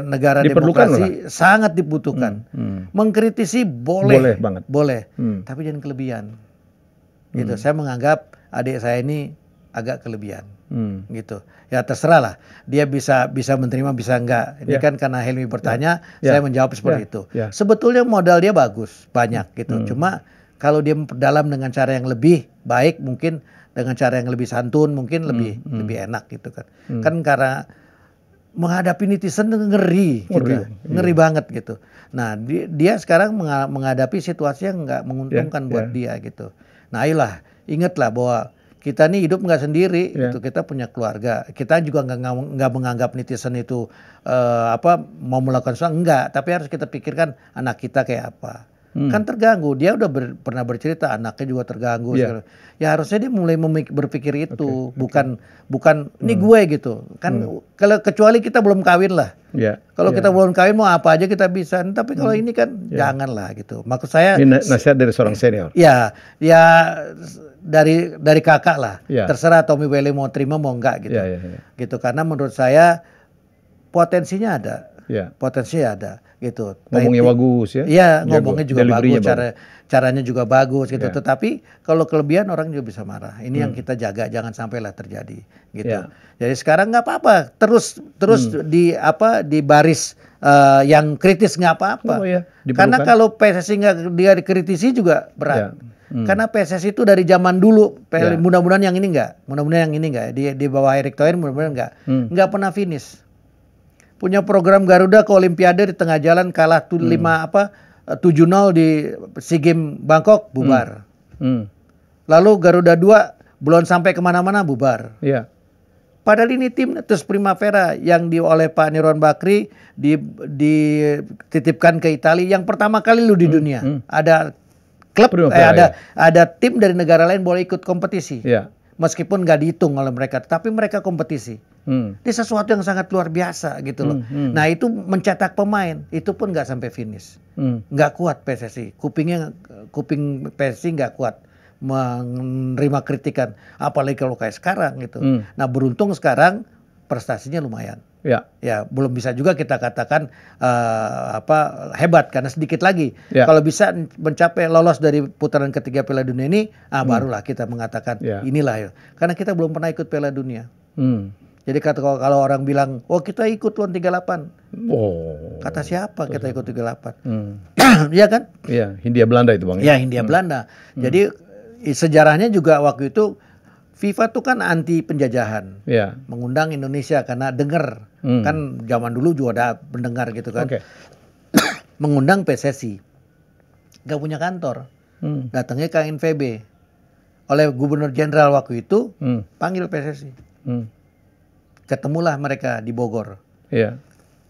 negara demokrasi sangat dibutuhkan. Mengkritisi boleh banget. Boleh. Tapi jangan kelebihan. Gitu. Saya menganggap adik saya ini agak kelebihan. Gitu. Ya terserah lah. Dia bisa menerima, bisa enggak. Ini kan karena Helmi bertanya, saya menjawab seperti itu. Sebetulnya modal dia bagus, banyak gitu. Cuma kalau dia memperdalam dengan cara yang lebih baik, mungkin dengan cara yang lebih santun, mungkin lebih enak gitu kan. Kan karena menghadapi netizen ngeri gitu. Ngeri banget gitu. Nah, dia sekarang menghadapi situasi yang nggak menguntungkan buat dia gitu. Nah, ayolah, ingatlah bahwa kita nih hidup nggak sendiri, gitu. Kita punya keluarga. Kita juga nggak menganggap netizen itu mau melakukan sesuatu, enggak. Tapi harus kita pikirkan anak kita kayak apa. Kan terganggu. Dia udah pernah bercerita anaknya juga terganggu. Ya harusnya dia mulai berpikir itu, bukan ini gue gitu. Kan kalau kecuali kita belum kawin lah. Kalau kita belum kawin mau apa aja kita bisa. Tapi kalau ini kan janganlah gitu. Maksud saya ini nasihat dari seorang senior. Ya dari kakak lah. Terserah Tommy Welly mau terima mau enggak gitu. Gitu karena menurut saya potensinya ada. Potensinya ada gitu. Ngomongnya bagus ya. Iya, ngomongnya juga bagus, caranya juga bagus gitu. Tetapi kalau kelebihan orang juga bisa marah. Ini yang kita jaga jangan sampailah terjadi gitu. Jadi sekarang nggak apa-apa, terus di baris yang kritis nggak apa-apa. Karena kalau PSSI nggak dia dikritisi juga berat. Karena PSSI itu dari zaman dulu, mudah-mudahan yang ini nggak, di bawah Erick Thohir mudah-mudahan nggak pernah finish. Punya program Garuda ke Olimpiade di tengah jalan kalah 7-0 di SEA Games Bangkok bubar. Lalu Garuda 2 belum sampai kemana-mana bubar. Padahal ini tim terus Primavera yang oleh Pak Nirwan Bakri dititipkan ke Italia yang pertama kali di dunia. Ada klub ada tim dari negara lain boleh ikut kompetisi. Meskipun nggak dihitung oleh mereka, tapi mereka kompetisi. Ini sesuatu yang sangat luar biasa gitu loh. Nah itu mencetak pemain, itu pun nggak sampai finish. Nggak kuat PSSI, kuping PSSI nggak kuat menerima kritikan. Apalagi kalau kayak sekarang gitu. Nah beruntung sekarang prestasinya lumayan. Ya belum bisa juga kita katakan hebat karena sedikit lagi. Kalau bisa mencapai lolos dari putaran ketiga Piala Dunia ini, barulah kita mengatakan inilah ya. Karena kita belum pernah ikut Piala Dunia. Jadi kalau orang bilang, oh kita ikut tuan 38. Kata siapa kita ikut 38? Iya kan? Iya, Hindia Belanda itu Bang. Iya, Hindia Belanda. Jadi sejarahnya juga waktu itu FIFA tuh kan anti penjajahan, mengundang Indonesia karena dengar kan zaman dulu juga ada pendengar gitu kan, mengundang PSSI, nggak punya kantor, datangnya ke KNVB, oleh Gubernur Jenderal waktu itu panggil PSSI, ketemulah mereka di Bogor,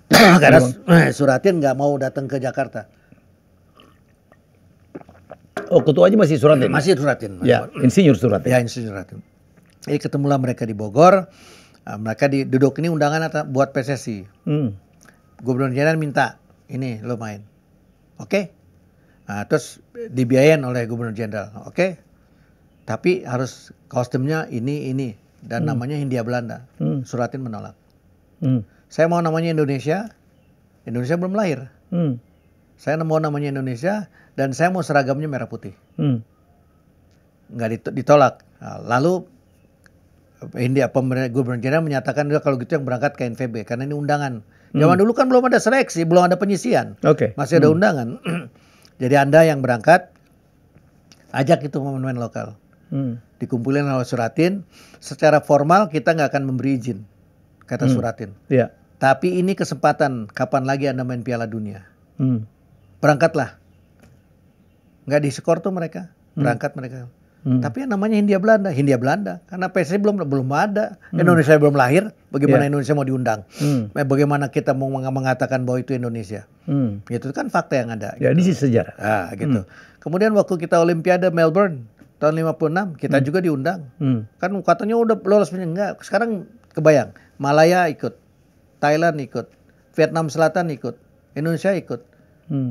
karena Suratin nggak mau datang ke Jakarta. Oh ketuanya masih Suratin? Masih Suratin. Ya, Insinyur Suratin. Ya, Insinyur Suratin. Jadi ketemulah mereka di Bogor, mereka duduk ini undangan buat PSSI. Gubernur Jenderal minta, ini lo main. Oke? Nah, terus dibiayain oleh Gubernur Jenderal. Oke? Tapi harus kostumnya ini. Dan namanya Hindia Belanda. Suratin menolak. Saya mau namanya Indonesia belum lahir. Saya mau namanya Indonesia, dan saya mau seragamnya merah putih. Nggak ditolak. Nah, lalu Gubernur Jenderal menyatakan kalau gitu yang berangkat ke KNVB karena ini undangan. Zaman dulu kan belum ada seleksi, belum ada penyisian. Masih ada undangan. Jadi Anda yang berangkat ajak itu pemain lokal. Dikumpulin oleh Suratin. Secara formal kita nggak akan memberi izin, kata Suratin. Tapi ini kesempatan, kapan lagi Anda main Piala Dunia? Berangkatlah. Nggak diskor tuh mereka, berangkat mereka. Tapi yang namanya Hindia Belanda, karena PSSI belum ada, Indonesia belum lahir, bagaimana Indonesia mau diundang? Bagaimana kita mau mengatakan bahwa itu Indonesia? Itu kan fakta yang ada. Ya, gitu. Ini sih sejarah. Gitu. Kemudian waktu kita Olimpiade Melbourne tahun 56, kita juga diundang. Kan katanya udah lolos, enggak. Sekarang kebayang, Malaya ikut, Thailand ikut, Vietnam Selatan ikut, Indonesia ikut.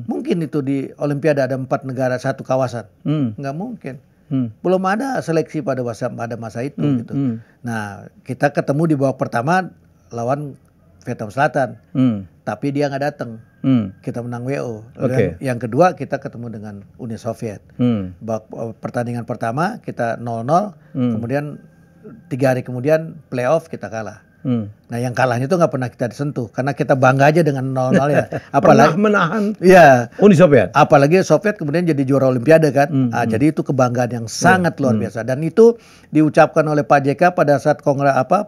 Mungkin itu di Olimpiade ada 4 negara satu kawasan? Nggak mungkin. Belum ada seleksi pada masa itu gitu. Nah kita ketemu di babak pertama lawan Vietnam Selatan, tapi dia nggak datang. Kita menang WO. Yang kedua kita ketemu dengan Uni Soviet. Pertandingan pertama kita 0-0, kemudian 3 hari kemudian playoff kita kalah. Nah yang kalahnya itu nggak pernah kita disentuh karena kita bangga aja dengan 0-0 ya. Apalagi menahan Uni Soviet. Apalagi Soviet kemudian jadi juara Olimpiade kan. Jadi itu kebanggaan yang sangat luar biasa dan itu diucapkan oleh Pak JK pada saat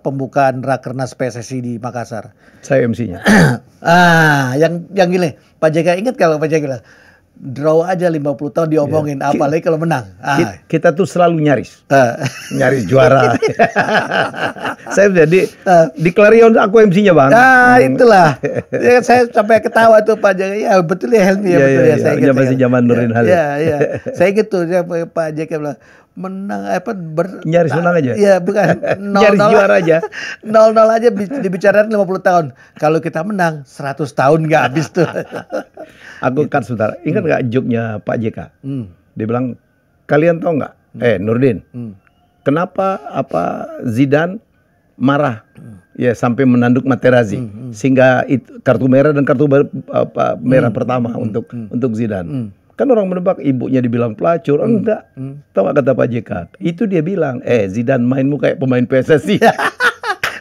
pembukaan Rakernas PSSI di Makassar. Saya MC-nya. Yang gini, Pak JK ingat kalau Pak JK bilang draw aja 50 tahun diomongin, apalagi kalau menang. Kita tuh selalu nyaris nyaris juara. Saya jadi di Clarion aku MC-nya Bang. Itulah. Ya, saya sampai ketawa tuh Pak JK. Ya betul ya Helmi ya, betul ya. Saya ingat. Masih zaman Nurdin Halid. Iya. Saya gitu Pak JK bilang menang nyaris menang aja. Iya, bukan 0-0 nyaris juara aja. 0-0 aja dibicarain 50 tahun. Kalau kita menang 100 tahun nggak habis tuh. Aku kan saudara, ingat nggak joke-nya Pak JK? Dia bilang, kalian tahu nggak? Nurdin, kenapa Zidane marah ya sampai menanduk Materazzi sehingga kartu merah dan kartu merah pertama untuk Zidane. Kan orang menebak ibunya dibilang pelacur, enggak. Tahu nggak kata Pak JK? Itu dia bilang, Zidane mainmu kayak pemain PSSI.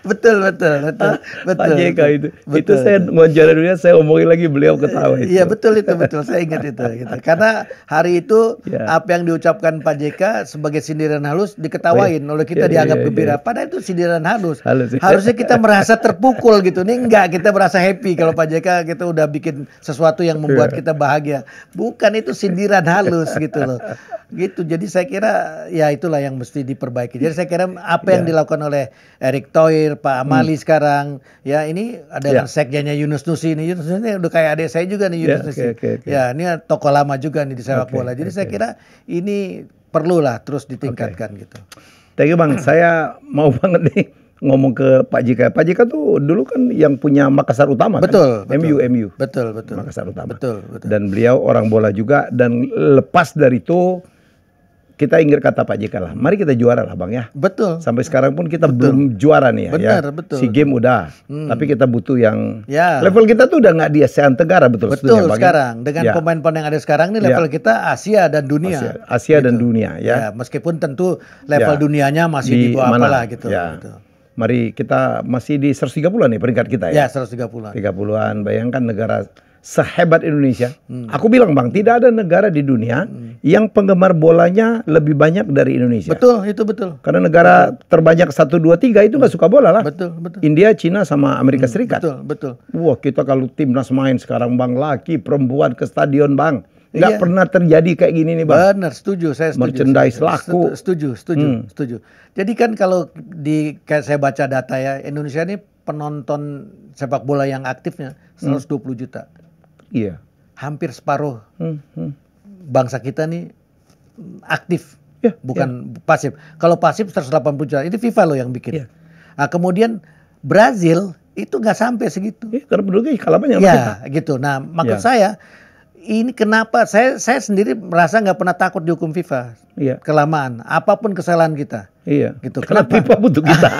Betul. Pak JK itu. Itu saya wawancara dunia, saya omongin lagi beliau ketawa itu. Iya betul. Saya ingat itu. Gitu. Karena hari itu apa yang diucapkan Pak JK sebagai sindiran halus diketawain oleh kita dianggap gembira. Padahal itu sindiran halus. Harusnya kita merasa terpukul gitu. Ini enggak, kita merasa happy kalau Pak JK kita udah bikin sesuatu yang membuat kita bahagia. Bukan, itu sindiran halus gitu loh. Gitu. Jadi saya kira ya itulah yang mesti diperbaiki. Jadi saya kira apa yang dilakukan oleh Erick Thohir, Pak Amali sekarang, ya ini ada sekjennya Yunus Nusi ini. Yunus Nusi ini udah kayak adik saya juga nih Yunus Nusi. Ya ini tokoh lama juga nih di sepak bola. Jadi saya kira ini perlulah terus ditingkatkan gitu. Thank you Bang, saya mau banget nih ngomong ke Pak JK. Pak JK tuh dulu kan yang punya Makassar Utama kan? MU. Betul. Makassar Utama. Betul. Dan beliau orang bola juga, dan lepas dari itu kita ingat kata Pak JK lah, mari kita juara lah Bang ya. Betul. Sampai sekarang pun kita belum juara nih ya. Betul. Si game udah, tapi kita butuh yang level kita tuh udah nggak di ASEAN Tenggara betul sekarang. Dengan pemain-pemain yang ada sekarang ini level kita Asia dan dunia. Asia dan dunia ya. Meskipun tentu level dunianya masih di bawah apalah gitu. Mari kita masih di 130-an nih peringkat kita ya. 130-an. 30-an, bayangkan negara sehebat Indonesia. Aku bilang Bang, tidak ada negara di dunia yang penggemar bolanya lebih banyak dari Indonesia. Betul, itu betul. Karena negara terbanyak 1, 2, 3 itu nggak suka bola lah. Betul. India, Cina, sama Amerika Serikat. Betul. Wah, kita kalau timnas main sekarang Bang, laki perempuan ke stadion Bang. Nggak pernah terjadi kayak gini nih Bang. Benar, setuju. Saya setuju. Merchandise laku. Setuju. Jadi kan kalau kayak saya baca data ya, Indonesia ini penonton sepak bola yang aktifnya 120 juta. Iya. Hampir separuh bangsa kita nih aktif, bukan pasif. Kalau pasif 180 juta, itu FIFA loh yang bikin. Nah, kemudian Brazil itu nggak sampai segitu. Karena penduduknya kalah banyak. Gitu. Nah, maksud saya ini kenapa saya sendiri merasa nggak pernah takut dihukum FIFA. Kelamaan, apapun kesalahan kita. Gitu. Karena FIFA butuh kita.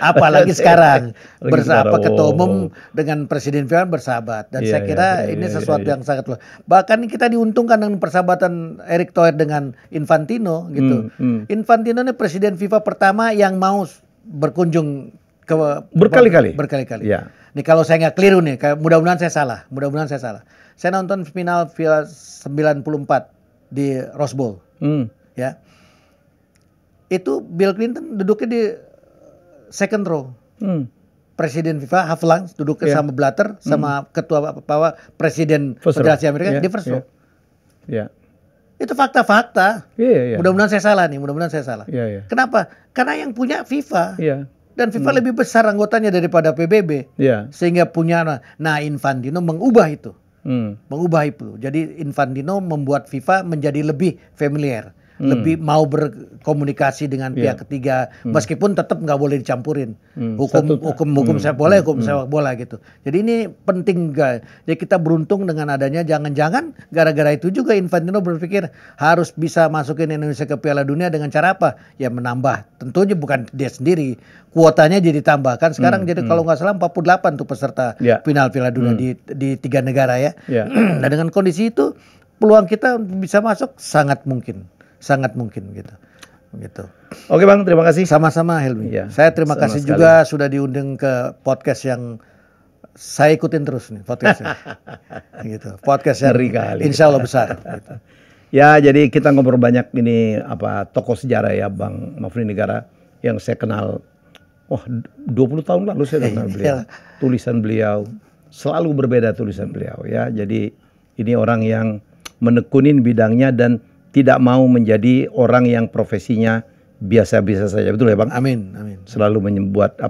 Apalagi sekarang ketua umum dengan Presiden FIFA bersahabat, dan saya kira ini sesuatu yang sangat luar. Bahkan kita diuntungkan dengan persahabatan Erick Thohir dengan Infantino gitu. Infantino ini Presiden FIFA pertama yang mau berkunjung ke berkali-kali. Nih kalau saya nggak keliru nih, mudah-mudahan saya salah. Saya nonton final 94 di Rose Bowl. Ya. Itu Bill Clinton duduknya di second row. Presiden FIFA Havelang duduknya sama Blatter, sama ketua Presiden Federasi Amerika di first row. Itu fakta-fakta. Mudah-mudahan saya salah nih, Kenapa? Karena yang punya FIFA. Dan FIFA lebih besar anggotanya daripada PBB. Sehingga punya, nah Infantino mengubah itu. Jadi Infantino membuat FIFA menjadi lebih familiar. Lebih mau berkomunikasi dengan pihak ketiga, meskipun tetap nggak boleh dicampurin hukum sepak bola, hukum sepak bola gitu. Jadi ini penting guys. Jadi kita beruntung dengan adanya, jangan-jangan gara-gara itu juga Infantino berpikir harus bisa masukin Indonesia ke Piala Dunia dengan cara apa? Ya menambah. Tentunya bukan dia sendiri, kuotanya jadi tambah kan sekarang. Jadi kalau nggak salah 48 tuh peserta final Piala Dunia di 3 negara ya. Nah dengan kondisi itu peluang kita bisa masuk sangat mungkin gitu. Gitu. Oke Bang, terima kasih. Sama-sama Helmi. Ya, saya terima kasih sekali juga sudah diundang ke podcast yang saya ikutin terus nih podcastnya. Gitu. Podcast yang insya Allah besar. Gitu. Ya, jadi kita ngobrol banyak ini tokoh sejarah ya Bang Mafni Negara yang saya kenal. 20 tahun lalu saya kenal beliau. Tulisan beliau selalu berbeda tulisan beliau ya. Jadi ini orang yang menekunin bidangnya dan tidak mau menjadi orang yang profesinya biasa-biasa saja. Betul ya Bang? Amin, amin. Selalu membuat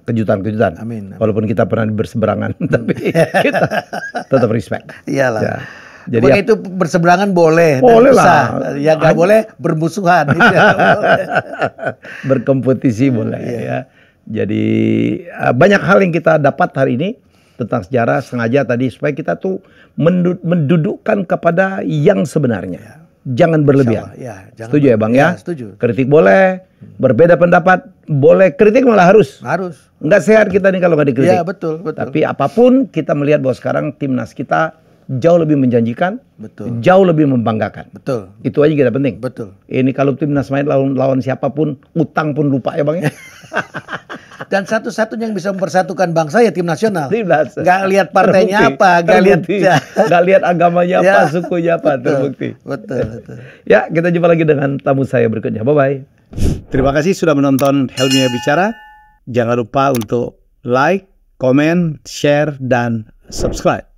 kejutan-kejutan. Amin, amin. Walaupun kita pernah berseberangan, tapi kita tetap respect. Iyalah. Ya. Jadi itu berseberangan boleh. Boleh lah. Ya nggak boleh bermusuhan. Berkompetisi boleh ya. Jadi banyak hal yang kita dapat hari ini tentang sejarah sengaja tadi supaya kita tuh mendudukkan kepada yang sebenarnya. Jangan berlebihan. Ya, setuju ya Bang ya? Setuju. Kritik boleh, berbeda pendapat boleh, kritik malah harus. Harus. Nggak sehat kita nih kalau nggak dikritik. Ya betul, betul. Tapi apapun kita melihat bahwa sekarang timnas kita jauh lebih menjanjikan, betul. Jauh lebih membanggakan. Betul. Itu aja kita penting. Betul. Ini kalau timnas main lawan siapapun, utang pun lupa ya Bang ya. Dan satu-satunya yang bisa mempersatukan bangsa ya tim nasional. Timnas. Nggak lihat partainya apa, nggak lihat agamanya apa, sukunya apa, terbukti. Betul. Ya, kita jumpa lagi dengan tamu saya berikutnya. Bye-bye. Terima kasih sudah menonton Helmi Bicara. Jangan lupa untuk like, comment, share, dan subscribe.